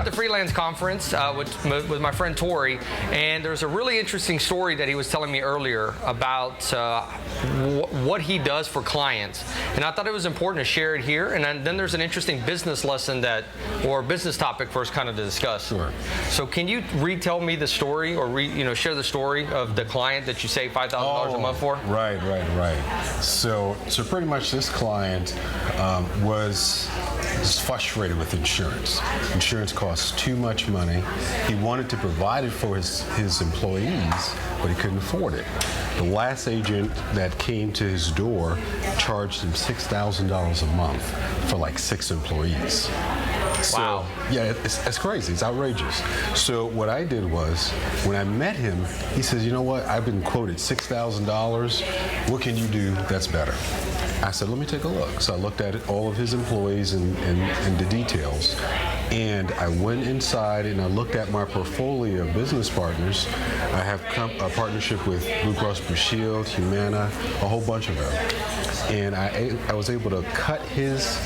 at the freelance conference with my friend Tory, and there's a really interesting story that he was telling me earlier about what he does for clients, and I thought it was important to share it here. And then there's an interesting business lesson or business topic for us kind of to discuss. Sure. So can you retell me the story, or share the story of the client that you save $5,000 a month for? Right. So pretty much this client was frustrated with insurance. Insurance costs too much money. He wanted to provide it for his employees, but he couldn't afford it. The last agent that came to his door charged him $6,000 a month for like 6 employees. Wow. So, yeah, it's crazy. It's outrageous. So what I did was, when I met him, he says, you know what, I've been quoted $6,000. What can you do that's better? I said, let me take a look. So I looked at all of his employees and the details. And I went inside and I looked at my portfolio of business partners. I have a partnership with Blue Cross Blue Shield, Humana, a whole bunch of them. And I was able to cut his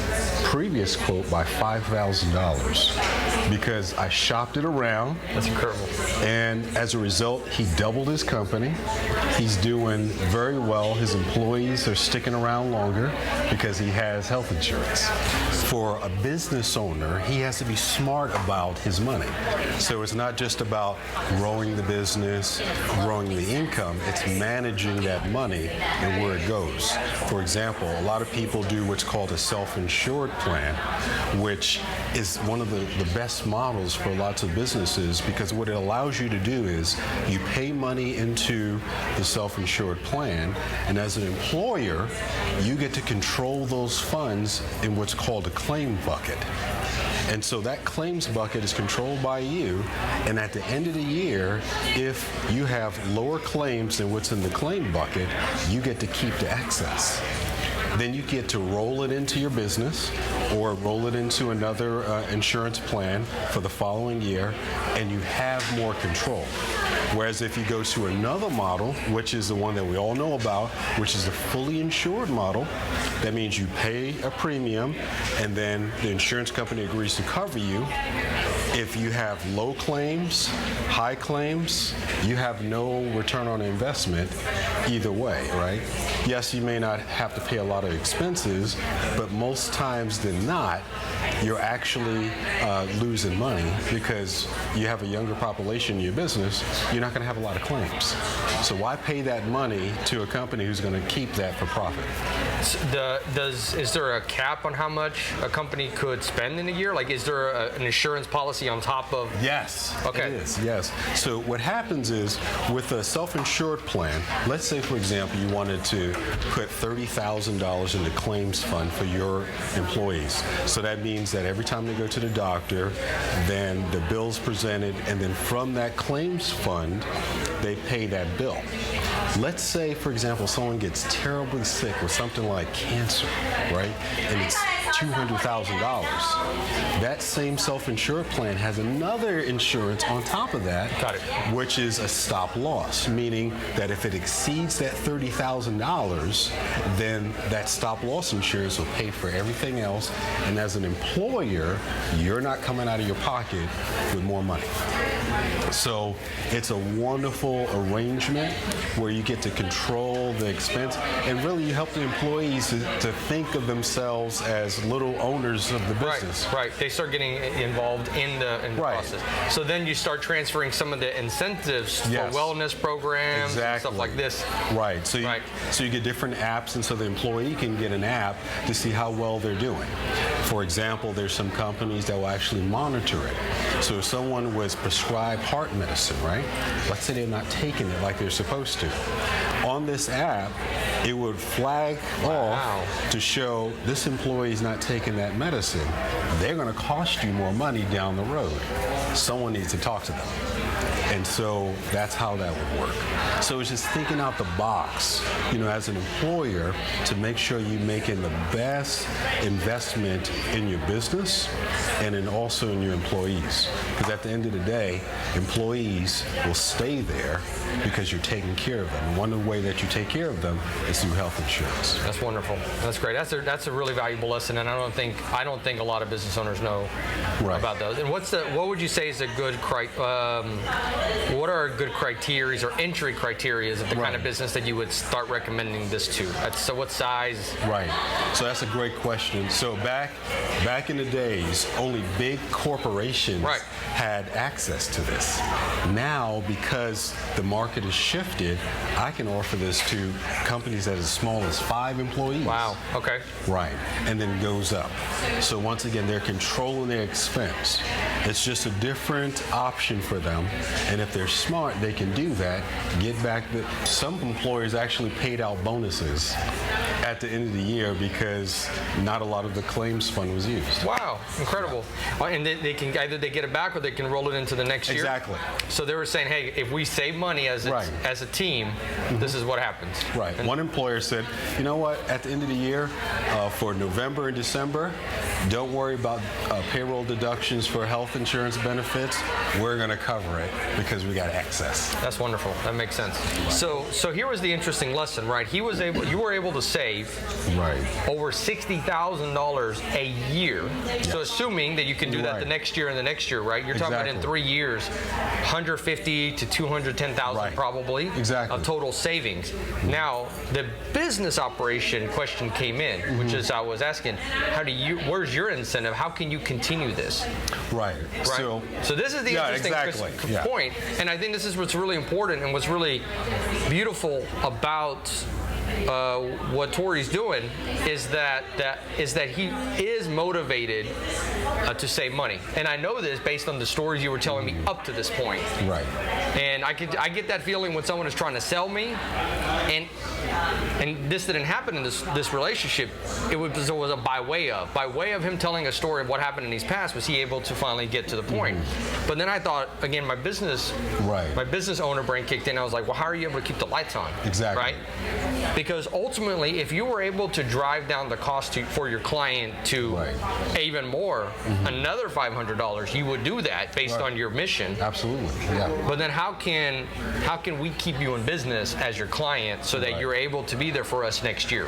previous quote by $5,000 because I shopped it around. That's incredible. And as a result, he doubled his company. He's doing very well. His employees are sticking around longer because he has health insurance. For a business owner, he has to be smart about his money. So it's not just about growing the business, growing the income, it's managing that money and where it goes. For example, a lot of people do what's called a self-insured plan, which is one of the best models for lots of businesses, because what it allows you to do is you pay money into the self-insured plan, and as an employer, you get to control those funds in what's called a claim bucket. And so that claims bucket is controlled by you, and at the end of the year, if you have lower claims than what's in the claim bucket, you get to keep the excess. Then you get to roll it into your business or roll it into another insurance plan for the following year, and you have more control. Whereas if you go to another model, which is the one that we all know about, which is the fully insured model, that means you pay a premium and then the insurance company agrees to cover you. If you have low claims, high claims, you have no return on investment either way, right? Yes, you may not have to pay a lot of expenses, but most times than not, you're actually losing money because you have a younger population in your business. You're not going to have a lot of claims. So why pay that money to a company who's going to keep that for profit? Is there a cap on how much a company could spend in a year? Like, is there an insurance policy on top of? Yes, okay. It is, yes. So what happens is, with a self-insured plan, let's say, for example, you wanted to put $30,000 in the claims fund for your employees. So that means that every time they go to the doctor, then the bill's presented, and then from that claims fund, they pay that bill. Let's say, for example, someone gets terribly sick with something like cancer, right? And it's $200,000. That same self-insured plan has another insurance on top of that, which is a stop loss, meaning that if it exceeds that $30,000, then that stop loss insurance will pay for everything else. And as an employer, you're not coming out of your pocket with more money. So it's a wonderful arrangement where you get to control the expense, and really you help the employees to think of themselves as little owners of the business. Right. They start getting involved in the process. So then you start transferring some of the incentives for wellness programs and stuff like this. Right. So you get different apps, and so the employee can get an app to see how well they're doing. For example, there's some companies that will actually monitor it. So if someone was prescribed heart medicine, right? Let's say they're not taking it like they're supposed to. On this app, it would flag off to show this employee is not taking that medicine. They're going to cost you more money down the road. Someone needs to talk to them. And so that's how that would work. So it's just thinking out the box, as an employer, to make sure you're making the best investment in your business and then also in your employees. Because at the end of the day, employees will stay there because you're taking care of them. And one of the ways that you take care of them is through health insurance. That's wonderful. That's great. That's a really valuable lesson, and I don't think a lot of business owners know about those. And what would you say is a good what are good criteria or entry criteria of the kind of business that you would start recommending this to? So what size? Right. So that's a great question. So back in the days, only big corporations had access to this. Now, because the market has shifted, I can offer this to companies that are as small as 5 employees. Wow. Okay. Right. And then it goes up. So once again, they're controlling their expense. It's just a different option for them. And if they're smart, they can do that. Get back. Some employers actually paid out bonuses at the end of the year because not a lot of the claims fund was used. Wow, incredible. And they can either they get it back or they can roll it into the next year. Exactly. So they were saying, hey, if we save money as a team, this is what happens. Right. One employer said, you know what, at the end of the year, for November and December, don't worry about payroll deductions for health insurance benefits. We're going to cover it because we got access. That's wonderful. That makes sense. So here was the interesting lesson, right? You were able to save over $60,000 a year. Yes. So assuming that you can do that the next year and the next year, right? You're talking about in 3 years, $150,000 to $210,000 probably of total savings. Now the business operation question came in, which is I was asking, where's your incentive? How can you continue this? Right. So this is the interesting point, and I think this is what's really important and what's really beautiful about what Tory's doing is that he is motivated to save money, and I know this based on the stories you were telling me up to this point. Right. And I get that feeling when someone is trying to sell me, and this didn't happen in this relationship. It was a by way of him telling a story of what happened in his past. Was he able to finally get to the point? But then I thought again, my business owner brain kicked in. I was like, well, how are you able to keep the lights on? Exactly. Right. Because ultimately, if you were able to drive down the cost for your client to even more, another $500, you would do that based on your mission. Absolutely. Yeah. But then how can we keep you in business as your client so that you're able to be there for us next year?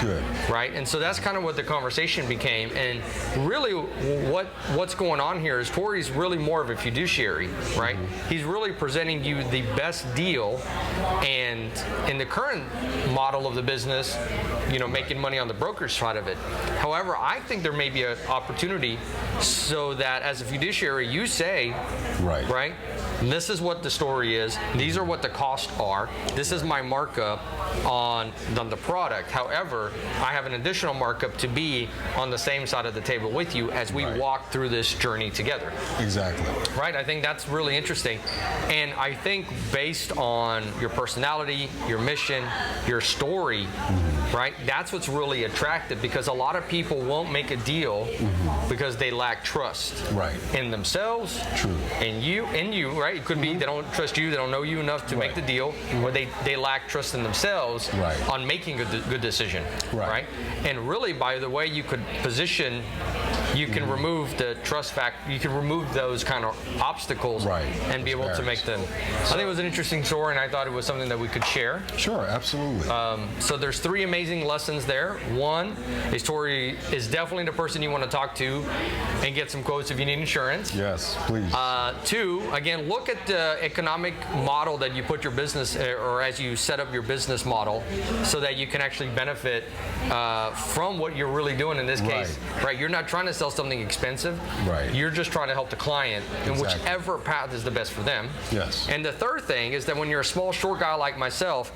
Good. Right? And so that's kind of what the conversation became. And really what's going on here is Tory's really more of a fiduciary, right? He's really presenting you the best deal, and in the current model of the business, making money on the brokerage side of it. However, I think there may be an opportunity so that as a fiduciary, you say, right? This is what the story is. These are what the costs are. This is my markup on the product. However, I have an additional markup to be on the same side of the table with you as we walk through this journey together. Exactly. Right? I think that's really interesting. And I think based on your personality, your mission, your story, right? That's what's really attractive, because a lot of people won't make a deal because they lack trust in themselves, in you, right? It could be they don't trust you, they don't know you enough to make the deal, or they lack trust in themselves on making a good decision, right? And really, by the way you could position, you can remove the trust factor, you can remove those kind of obstacles and be able to make them. I think it was an interesting story, and I thought it was something that we could share. Sure, absolutely. So there's 3 amazing lessons there. One is Tory is definitely the person you want to talk to and get some quotes if you need insurance. Yes, please. 2, again, look at the economic model that you put your business, or as you set up your business model, so that you can actually benefit from what you're really doing in this case. Right? You're not trying to sell something expensive. You're just trying to help the client in whichever path is the best for them. Yes. And the third thing is that when you're a small, short guy like myself,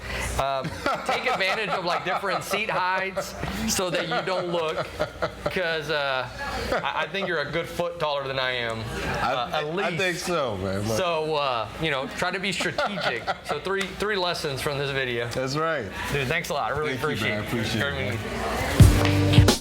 take advantage of different seat heights so that you don't look, because I think you're a good foot taller than I am, at least. I think so, man. So try to be strategic. So three lessons from this video. That's right. Dude, thanks a lot. I really appreciate it. I appreciate it.